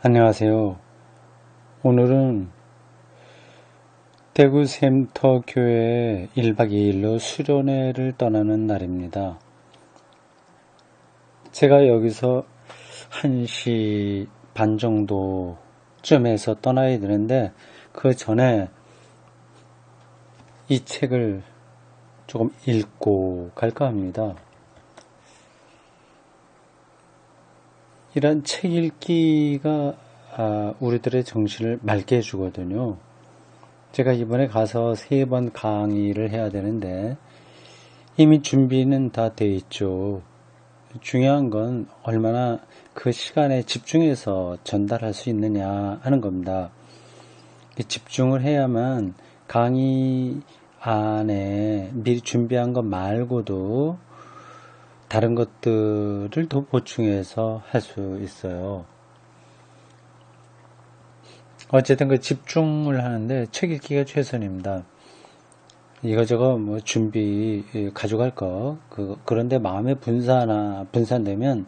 안녕하세요. 오늘은 대구 샘터교회에 1박 2일로 수련회를 떠나는 날입니다. 제가 여기서 1시 반 정도쯤에서 떠나야 되는데 그 전에 이 책을 조금 읽고 갈까 합니다. 이런 책 읽기가 우리들의 정신을 맑게 해주거든요. 제가 이번에 가서 3번 강의를 해야 되는데 이미 준비는 다 돼 있죠. 중요한 건 얼마나 그 시간에 집중해서 전달할 수 있느냐 하는 겁니다. 집중을 해야만 강의 안에 미리 준비한 것 말고도 다른 것들을 더 보충해서 할 수 있어요. 어쨌든 그 집중을 하는데 책 읽기가 최선입니다. 이거저거 뭐 준비 가져갈 거 그런데 마음의 분산되면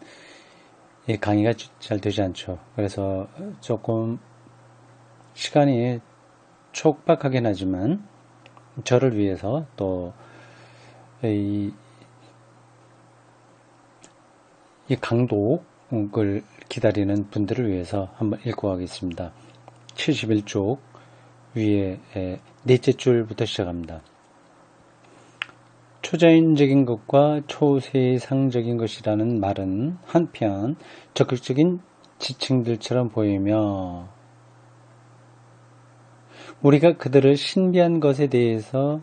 이 강의가 잘 되지 않죠. 그래서 조금 시간이 촉박하긴 하지만 저를 위해서 또 이 강독을 기다리는 분들을 위해서 한번 읽고 가겠습니다. 71쪽 위에 넷째 줄부터 시작합니다. 초자연적인 것과 초세상적인 것이라는 말은 한편 적극적인 지칭들처럼 보이며 우리가 그들을 신비한 것에 대해서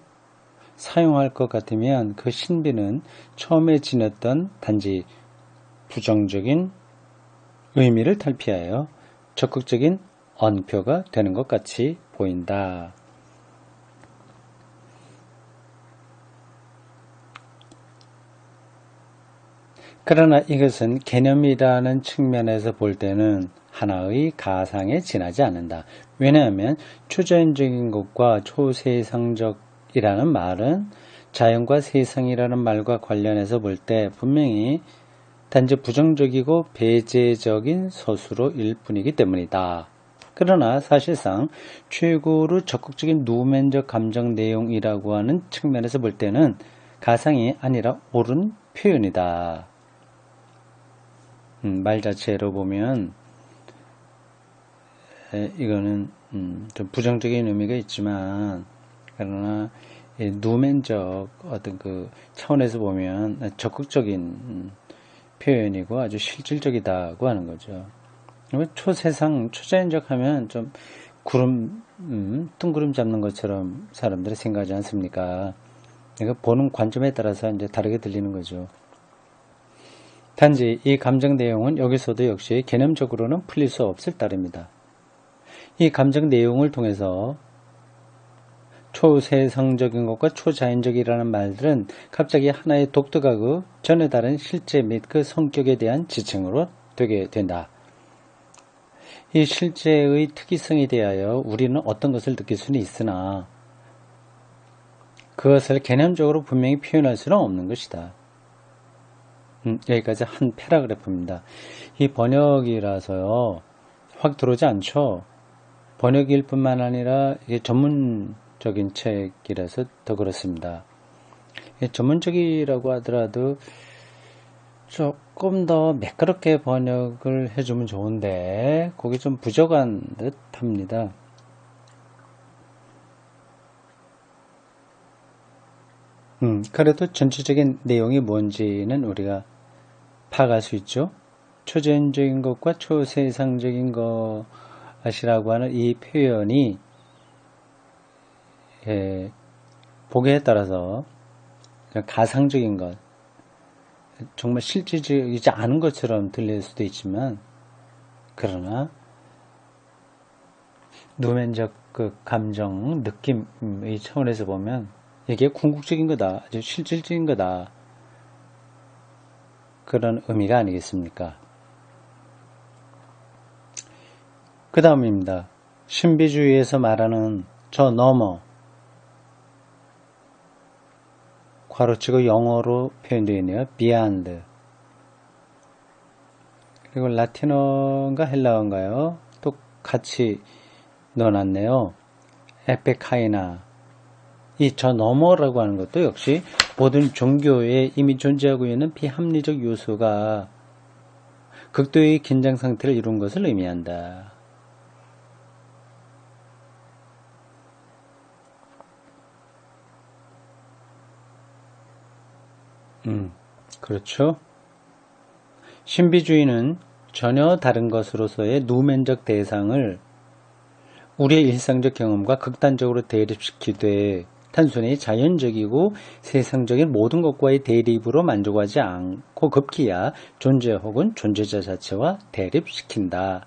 사용할 것 같으면 그 신비는 처음에 지녔던 단지 부정적인 의미를 탈피하여 적극적인 언표가 되는 것 같이 보인다. 그러나 이것은 개념이라는 측면에서 볼 때는 하나의 가상에 지나지 않는다. 왜냐하면 초자연적인 것과 초세상적이라는 말은 자연과 세상이라는 말과 관련해서 볼 때 분명히 단지 부정적이고 배제적인 서술어일 뿐이기 때문이다. 그러나 사실상 최고로 적극적인 누멘적 감정 내용이라고 하는 측면에서 볼 때는 가상이 아니라 옳은 표현이다. 말 자체로 보면 이거는 좀 부정적인 의미가 있지만 그러나 누멘적 어떤 그 차원에서 보면 적극적인 표현이고 아주 실질적이다고 하는 거죠. 초세상, 초자연적 하면 좀 구름, 뜬구름 잡는 것처럼 사람들이 생각하지 않습니까? 그러니까 보는 관점에 따라서 이제 다르게 들리는 거죠. 단지 이 감정 내용은 여기서도 역시 개념적으로는 풀릴 수 없을 따름이다. 이 감정 내용을 통해서 초세상적인 것과 초자연적이라는 말들은 갑자기 하나의 독특하고 전혀 다른 실제 및 그 성격에 대한 지칭으로 되게 된다. 이 실제의 특이성에 대하여 우리는 어떤 것을 느낄 수는 있으나 그것을 개념적으로 분명히 표현할 수는 없는 것이다. 여기까지 한 패러그래프입니다. 이 번역이라서요 확 들어오지 않죠. 번역일 뿐만 아니라 이게 전문적인 책이라서 더 그렇습니다. 전문적이라고 하더라도 조금 더 매끄럽게 번역을 해주면 좋은데 그게 좀 부족한 듯 합니다. 그래도 전체적인 내용이 뭔지는 우리가 파악할 수 있죠. 초자연적인 것과 초세상적인 것이라고 하는 이 표현이 보기에 따라서 가상적인 것, 정말 실질적이지 않은 것처럼 들릴 수도 있지만 그러나 누멘적 그 감정, 느낌의 차원에서 보면 이게 궁극적인 거다, 아주 실질적인 거다 그런 의미가 아니겠습니까? 그 다음입니다. 신비주의에서 말하는 저 너머 괄호치고 영어로 표현되어 있네요. beyond 그리고 라틴어인가 헬라어인가요? 또 같이 넣어놨네요. 에페카이나. 이 저 너머라고 하는 것도 역시 모든 종교에 이미 존재하고 있는 비합리적 요소가 극도의 긴장 상태를 이룬 것을 의미한다. 그렇죠. 신비주의는 전혀 다른 것으로서의 누멘적 대상을 우리의 일상적 경험과 극단적으로 대립시키되 단순히 자연적이고 세상적인 모든 것과의 대립으로 만족하지 않고 급기야 존재 혹은 존재자 자체와 대립시킨다.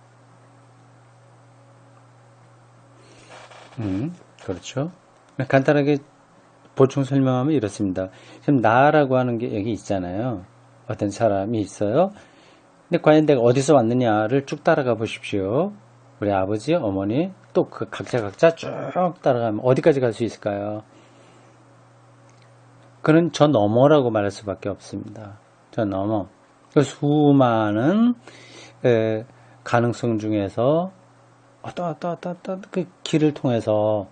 그렇죠. 간단하게 보충 설명하면 이렇습니다. 지금 나라고 하는 게 여기 있잖아요. 어떤 사람이 있어요. 근데 과연 내가 어디서 왔느냐를 쭉 따라가 보십시오. 우리 아버지, 어머니, 또 그 각자 쭉 따라가면 어디까지 갈 수 있을까요? 그는 저 너머라고 말할 수밖에 없습니다. 저 너머. 그 수많은 가능성 중에서 어떤 그 길을 통해서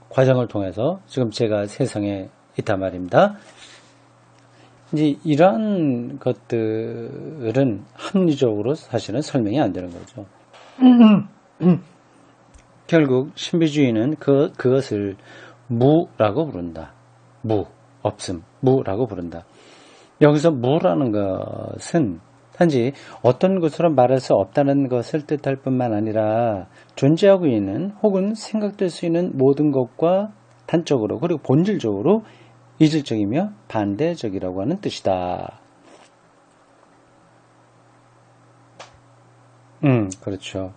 과정을 통해서 지금 제가 세상에 있단 말입니다. 이제 이러한 것들은 합리적으로 사실은 설명이 안 되는 거죠. 결국 신비주의는 그것을 무라고 부른다. 무, 없음, 무라고 부른다. 여기서 무라는 것은 단지 어떤 것으로 말할 수 없다는 것을 뜻할 뿐만 아니라 존재하고 있는 혹은 생각될 수 있는 모든 것과 단적으로 그리고 본질적으로 이질적이며 반대적이라고 하는 뜻이다. 그렇죠.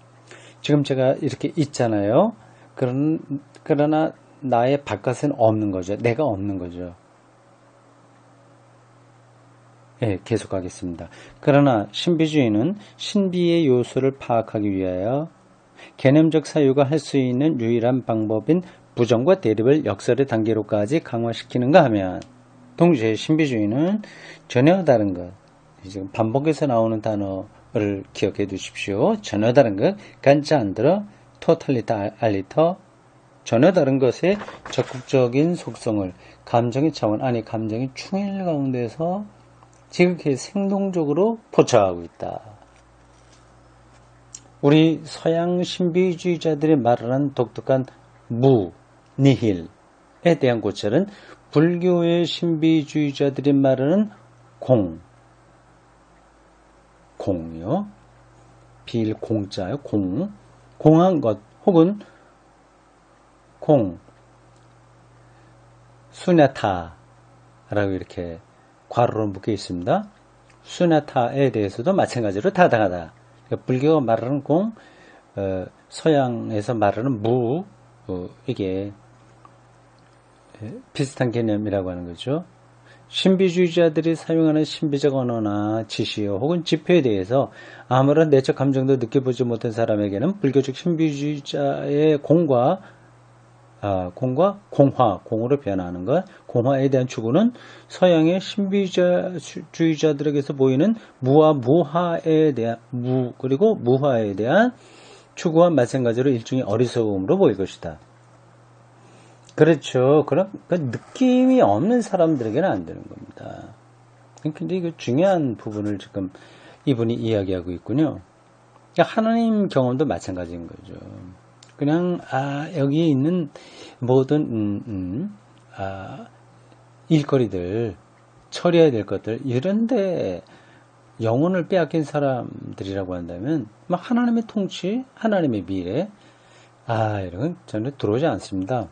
지금 제가 이렇게 있잖아요. 그러나 나의 바깥은 없는 거죠. 내가 없는 거죠. 예, 계속하겠습니다. 그러나 신비주의는 신비의 요소를 파악하기 위하여 개념적 사유가 할 수 있는 유일한 방법인 부정과 대립을 역설의 단계로까지 강화시키는가 하면 동시에 신비주의는 전혀 다른 것, 지금 반복해서 나오는 단어를 기억해 두십시오. 전혀 다른 것, 간자 안 들어, 토탈리타 알리터, 전혀 다른 것의 적극적인 속성을 감정의 차원, 아니 감정의 충일 가운데서 지극히 생동적으로 포착하고 있다. 우리 서양 신비주의자들이 말하는 독특한 무, 니힐에 대한 고찰은 불교의 신비주의자들이 말하는 공이요. 빌 공자요. 공한 것 혹은 수냐타라고 이렇게 괄호로 묶여 있습니다. 수냐타에 대해서도 마찬가지로 타당하다. 그러니까 불교가 말하는 서양에서 말하는 무, 이게 비슷한 개념이라고 하는 거죠. 신비주의자들이 사용하는 신비적 언어나 지시어 혹은 지표에 대해서 아무런 내적 감정도 느껴보지 못한 사람에게는 불교적 신비주의자의 공과 공으로 변하는 것, 공화에 대한 추구는 서양의 신비주의자들에게서 보이는 무와 무화에 대한 그리고 무화에 대한 추구와 마찬가지로 일종의 어리석음으로 보일 것이다. 그렇죠. 그런 느낌이 없는 사람들에게는 안 되는 겁니다. 근데 이거 중요한 부분을 지금 이분이 이야기하고 있군요. 하나님 경험도 마찬가지인 거죠. 그냥 여기에 있는 모든 일거리들, 처리해야 될 것들 이런데 영혼을 빼앗긴 사람들이라고 한다면 하나님의 통치, 하나님의 미래 이런 건 저는 들어오지 않습니다.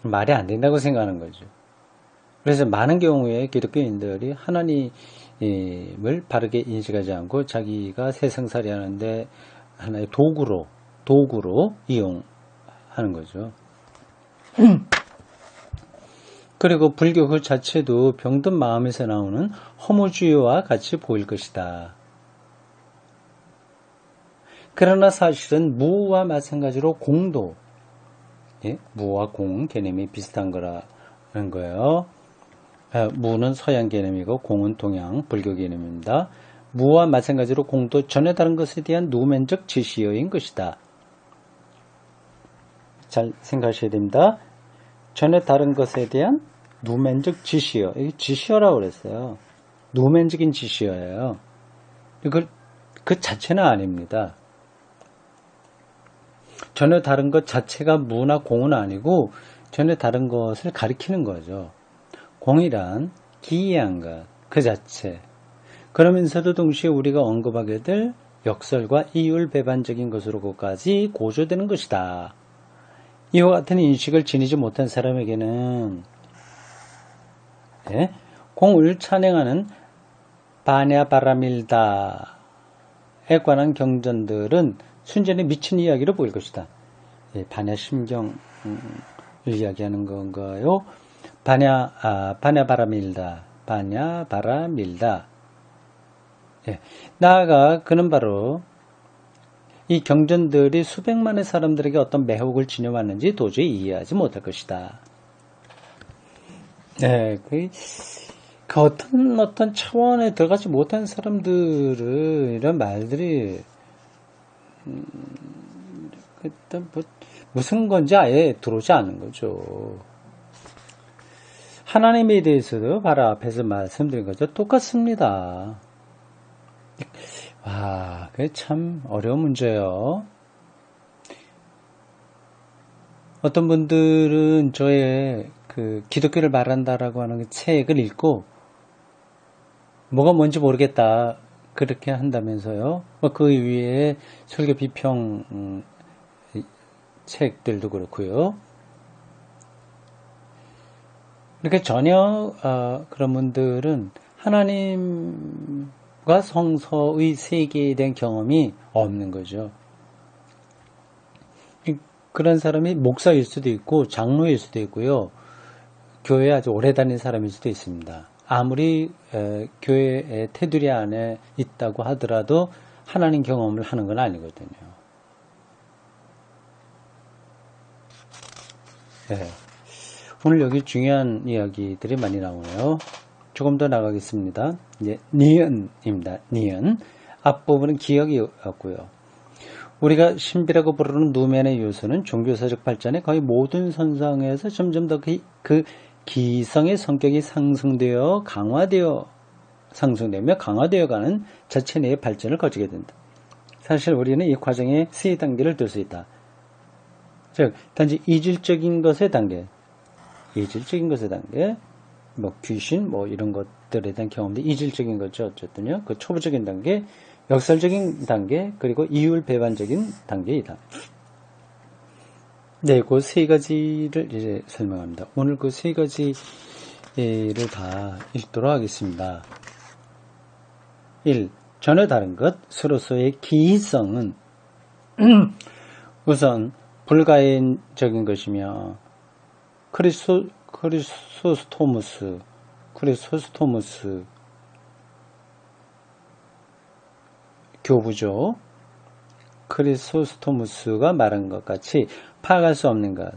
말이 안 된다고 생각하는 거죠. 그래서 많은 경우에 기독교인들이 하나님을 바르게 인식하지 않고 자기가 세상살이 하는데 하나의 도구로 이용하는 거죠. 그리고 불교 그 자체도 병든 마음에서 나오는 허무주의와 같이 보일 것이다. 그러나 사실은 무와 마찬가지로 공도, 무와 공 개념이 비슷한 거라는 거예요. 무는 서양 개념이고 공은 동양 불교 개념입니다. 무와 마찬가지로 공도 전혀 다른 것에 대한 누멘적 지시어인 것이다. 잘 생각하셔야 됩니다. 전혀 다른 것에 대한 누멘적 지시어. 이게 지시어라고 그랬어요. 누멘적인 지시어예요. 그 자체는 아닙니다. 전혀 다른 것 자체가 무나 공은 아니고 전혀 다른 것을 가리키는 거죠. 공이란 기이한 것, 그 자체. 그러면서도 동시에 우리가 언급하게 될 역설과 이율배반적인 것으로까지 고조되는 것이다. 이와 같은 인식을 지니지 못한 사람에게는 공을 찬양하는 바냐바라밀다에 관한 경전들은 순전히 미친 이야기로 보일 것이다. 바냐심경을 이야기하는 건가요? 바냐바라밀다. 나아가 그는 바로 이 경전들이 수백만의 사람들에게 어떤 매혹을 지녀왔는지 도저히 이해하지 못할 것이다. 그 어떤 차원에 들어가지 못한 사람들은 이런 말들이 무슨 건지 아예 들어오지 않는 거죠. 하나님에 대해서도 바로 앞에서 말씀드린 거죠. 똑같습니다. 와, 그게 참 어려운 문제예요. 어떤 분들은 저의 그 기독교를 말한다라고 하는 그 책을 읽고 뭐가 뭔지 모르겠다 그렇게 한다면서요. 그 위에 설교 비평 책들도 그렇고요. 그러니까 전혀 그런 분들은 하나님과 성서의 세계에 대한 경험이 없는 거죠. 그런 사람이 목사일 수도 있고 장로일 수도 있고요. 교회에 아주 오래 다닌 사람일 수도 있습니다. 아무리 교회의 테두리 안에 있다고 하더라도 하나님 경험을 하는 건 아니거든요. 오늘 여기 중요한 이야기들이 많이 나오네요. 조금 더 나가겠습니다. 이제 니은입니다. 니은. 앞부분은 기억이었고요. 우리가 신비라고 부르는 누멘의 요소는 종교사적 발전의 거의 모든 선상에서 점점 더 그 기성의 성격이 상승되며 강화되어가는 자체 내의 발전을 거치게 된다. 사실 우리는 이 과정에 세 단계를 둘 수 있다. 즉, 단지 이질적인 것의 단계, 뭐 귀신, 뭐 이런 것들에 대한 경험도 이질적인 거죠. 어쨌든요. 그 초보적인 단계, 역설적인 단계, 그리고 이율배반적인 단계이다. 네, 그 세 가지를 이제 설명합니다. 오늘 그 세 가지를 다 읽도록 하겠습니다. 1. 전혀 다른 것으로서의 기성은 우선 불가인적인 것이며 크리소스토무스 교부죠. 크리소스토무스가 말한 것 같이 파악할 수 없는 것,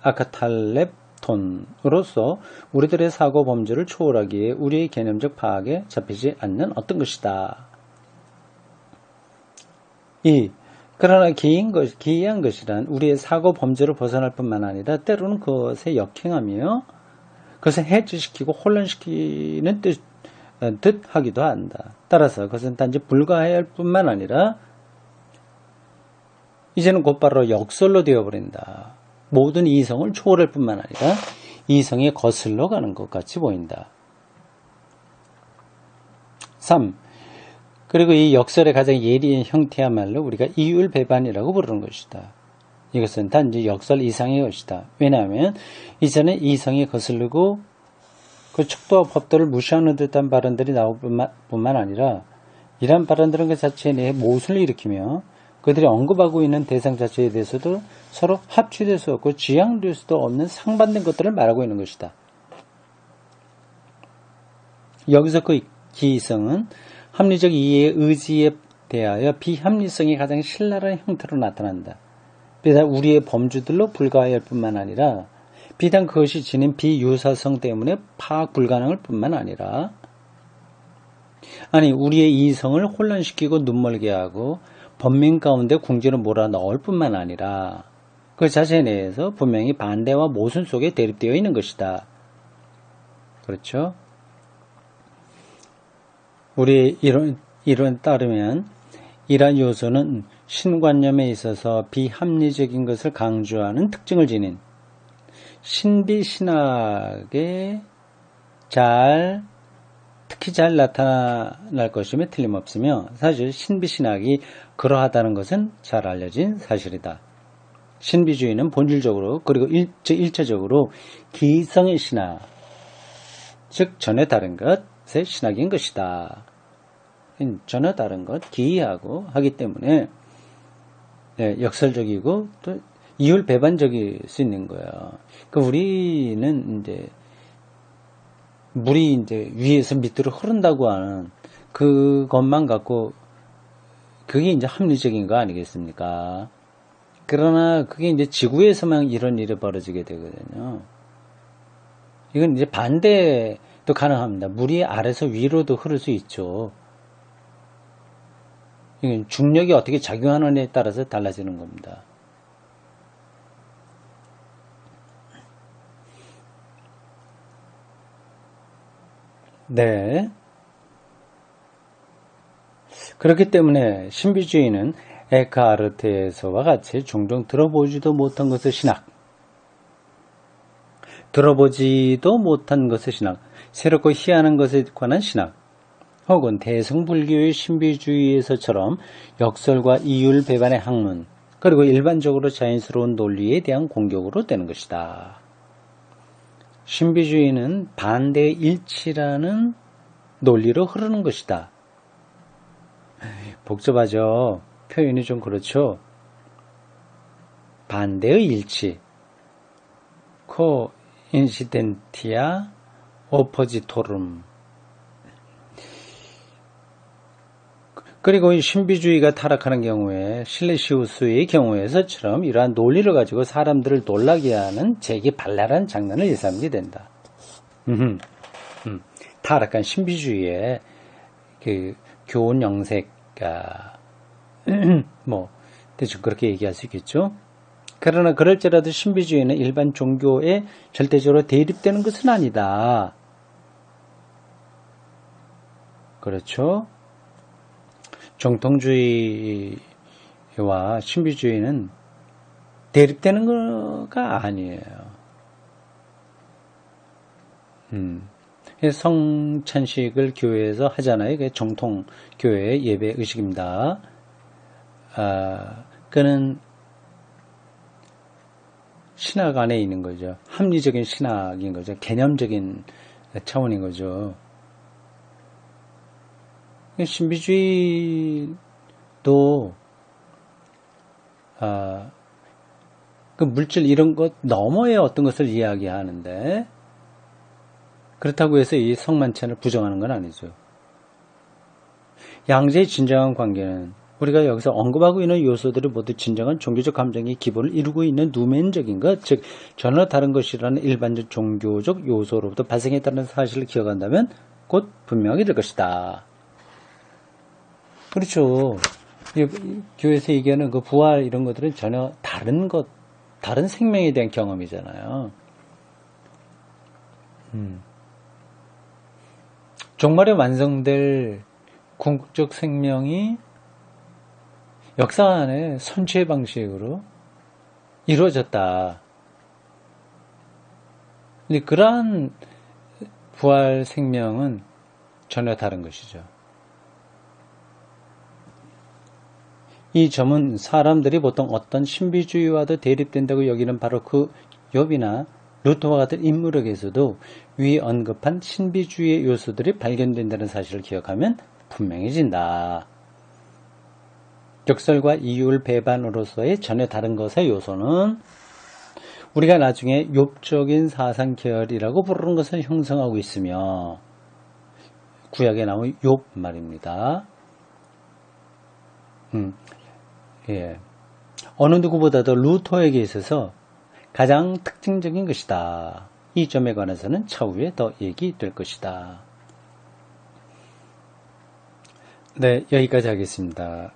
아카탈렙톤으로서 우리들의 사고 범주를 초월하기에 우리의 개념적 파악에 잡히지 않는 어떤 것이다. 2. 그러나 기이한 것이란 우리의 사고 범주를 벗어날 뿐만 아니라 때로는 그것에 역행하며 그것을 해지시키고 혼란시키는 듯 하기도 한다. 따라서 그것은 단지 불가해할 뿐만 아니라 이제는 곧바로 역설로 되어버린다. 모든 이성을 초월할 뿐만 아니라 이성에 거슬러 가는 것 같이 보인다. 3. 그리고 이 역설의 가장 예리한 형태야말로 우리가 이율배반이라고 부르는 것이다. 이것은 단지 역설 이상의 것이다. 왜냐하면 이전에 이성이 거슬리고 그 척도와 법도를 무시하는 듯한 발언들이 나올 뿐만 아니라 이러한 발언들은 그 자체 내에 모순을 일으키며 그들이 언급하고 있는 대상 자체에 대해서도 서로 합치될 수 없고 지향될 수도 없는 상반된 것들을 말하고 있는 것이다. 여기서 그 기이성은 합리적 이해의 의지에 대하여 비합리성이 가장 신랄한 형태로 나타난다. 비단 우리의 범주들로 불과할 뿐만 아니라 비단 그것이 지닌 비유사성 때문에 파악 불가능할 뿐만 아니라 아니 우리의 이성을 혼란시키고 눈멀게 하고 번민 가운데 궁지로 몰아넣을 뿐만 아니라 그 자체 내에서 분명히 반대와 모순 속에 대립되어 있는 것이다. 그렇죠? 우리 이론에 따르면 이러한 요소는 신관념에 있어서 비합리적인 것을 강조하는 특징을 지닌 신비신학에 특히 잘 나타날 것임에 틀림없으며 사실 신비신학이 그러하다는 것은 잘 알려진 사실이다. 신비주의는 본질적으로 그리고 일체적으로 기성의 신학, 즉 전혀 다른 것의 신학인 것이다. 전혀 다른 것, 기이하고 하기 때문에 역설적이고 또 이율배반적일 수 있는 거예요. 그러니까 우리는 이제 물이 이제 위에서 밑으로 흐른다고 하는 그것만 갖고 그게 이제 합리적인 거 아니겠습니까? 그러나 그게 이제 지구에서만 이런 일이 벌어지게 되거든요. 이건 이제 반대도 가능합니다. 물이 아래서 위로도 흐를 수 있죠. 이건 중력이 어떻게 작용하느냐에 따라서 달라지는 겁니다. 네. 그렇기 때문에 신비주의는 에크하르트에서와 같이 종종 들어보지도 못한 것의 신학, 들어보지도 못한 것의 신학, 새롭고 희한한 것에 관한 신학, 혹은 대승불교의 신비주의에서처럼 역설과 이율 배반의 학문, 그리고 일반적으로 자연스러운 논리에 대한 공격으로 되는 것이다. 신비주의는 반대의 일치라는 논리로 흐르는 것이다. 복잡하죠. 표현이 좀 그렇죠. 반대의 일치, 코인시덴티아 오포지토룸. 그리고 이 신비주의가 타락하는 경우에 실레시우스의 경우에서처럼 이러한 논리를 가지고 사람들을 놀라게 하는 재기발랄한 장난을 일삼게 된다. 타락한 신비주의의 그 교훈 영색가 뭐 대충 그렇게 얘기할 수 있겠죠. 그러나 그럴지라도 신비주의는 일반 종교에 절대적으로 대립되는 것은 아니다. 그렇죠. 정통주의와 신비주의는 대립되는 거가 아니에요. 성찬식을 교회에서 하잖아요. 그게 정통교회의 예배 의식입니다. 그는 신학 안에 있는 거죠. 합리적인 신학인 거죠. 개념적인 차원인 거죠. 신비주의도 그 물질 이런 것 너머의 어떤 것을 이야기하는데 그렇다고 해서 이 성만찬을 부정하는 건 아니죠. 양자의 진정한 관계는 우리가 여기서 언급하고 있는 요소들이 모두 진정한 종교적 감정의 기본을 이루고 있는 누멘적인 것, 즉 전혀 다른 것이라는 일반적 종교적 요소로부터 발생했다는 사실을 기억한다면 곧 분명히 될 것이다. 그렇죠. 교회에서 얘기하는 그 부활 이런 것들은 전혀 다른 것, 다른 생명에 대한 경험이잖아요. 종말에 완성될 궁극적 생명이 역사 안에 선취의 방식으로 이루어졌다. 근데 그러한 부활 생명은 전혀 다른 것이죠. 이 점은 사람들이 보통 어떤 신비주의와도 대립된다고 여기는 바로 그 욥이나 루터와 같은 인물에게서도 위 언급한 신비주의의 요소들이 발견된다는 사실을 기억하면 분명해진다. 역설과 이율 배반으로서의 전혀 다른 것의 요소는 우리가 나중에 욥적인 사상 계열이라고 부르는 것을 형성하고 있으며 구약에 나온 욥 말입니다. 예. 어느 누구보다도 루터에게 있어서 가장 특징적인 것이다. 이 점에 관해서는 차후에 더 얘기될 것이다. 네, 여기까지 하겠습니다.